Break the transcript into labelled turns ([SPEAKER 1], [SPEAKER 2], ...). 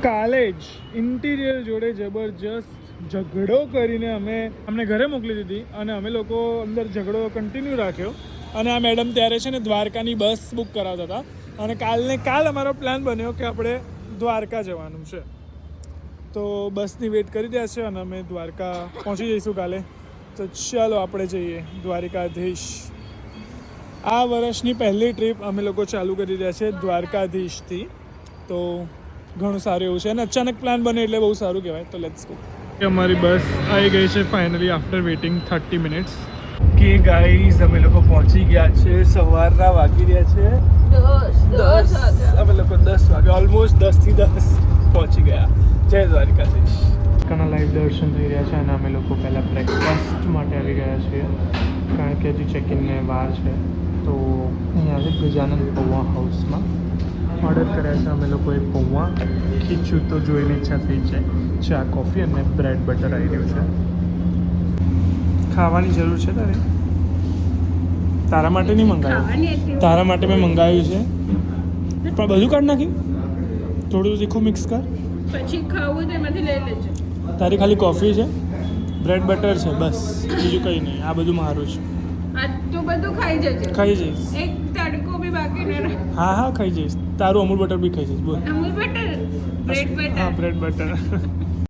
[SPEAKER 1] કાલે જ ઇન્ટિરિયર જોડે જબરજસ્ત ઝઘડો કરીને અમને ઘરે મોકલી દીધી અને અમે લોકો અંદર ઝઘડો કન્ટિન્યુ રાખ્યો. અને આ મેડમ ત્યારે છે ને દ્વારકાની બસ બુક કરાવતા હતા અને કાલ અમારો પ્લાન બન્યો કે આપણે દ્વારકા જવાનું છે. તો બસની વેટ કરી રહ્યા છે અને અમે દ્વારકા પહોંચી જઈશું કાલે. તો ચાલો આપણે જઈએ દ્વારકાધીશ. આ વર્ષની પહેલી ટ્રીપ અમે લોકો ચાલુ કરી રહ્યા છે દ્વારકાધીશથી. તો ઘણું સારું એવું છે અને અચાનક પ્લાન બને એટલે બહુ સારું કહેવાય. તો લેટ્સ ગો. અમારી બસ આવી ગઈ છે ફાઇનલી આફ્ટર વેઇટિંગ 30 મિનિટ્સ. કે ગાઈઝ અમે લોકો પહોંચી ગયા છે. સવારના વાગી રહ્યા છે 10. અમે લોકો 10 વાગે ઓલમોસ્ટ 10 થી 10 પહોંચી ગયા. જય દ્વારકાધીશ. કાના લાઈવ દર્શન થઈ રહ્યા છે અને અમે લોકો પહેલાં બ્રેકફાસ્ટ માટે આવી ગયા છીએ કારણ કે હજી ચેકિનને વાર છે. તો અહીંયા છે ગજાનંદ પૌવા હાઉસમાં ઓર્ડર કર્યા છે અમે લોકોએ પૌવા. ખીચું તો જોઈને ઈચ્છા થઈ છે. ચા કોફી અને બ્રેડ બટર આવી રહ્યું છે. ખાવાની જરૂર છે તારે? તારા માટે નહીં મંગાવ્યું, તારા માટે મેં મંગાવ્યું છે પણ બધું કાઢ નાખી. થોડું તીખું મિક્સ કર
[SPEAKER 2] પછી ખાવું તો એમાંથી લઈ લેજો.
[SPEAKER 1] તારી ખાલી કોફી છે, બ્રેડ બટર છે, બસ બીજું કંઈ નહીં. આ બધું મારું છે.
[SPEAKER 2] આ તો બધું ખાઈ જજો.
[SPEAKER 1] ખાઈ જઈશ.
[SPEAKER 2] એક તડકો બી બાકી ન રહે.
[SPEAKER 1] હા ખાઈ જઈશ. તારું અમૂલ બટર બી ખાઈ જઈશ. બોલ.
[SPEAKER 2] Amul butter, bread butter.
[SPEAKER 1] હા બ્રેડ બટર.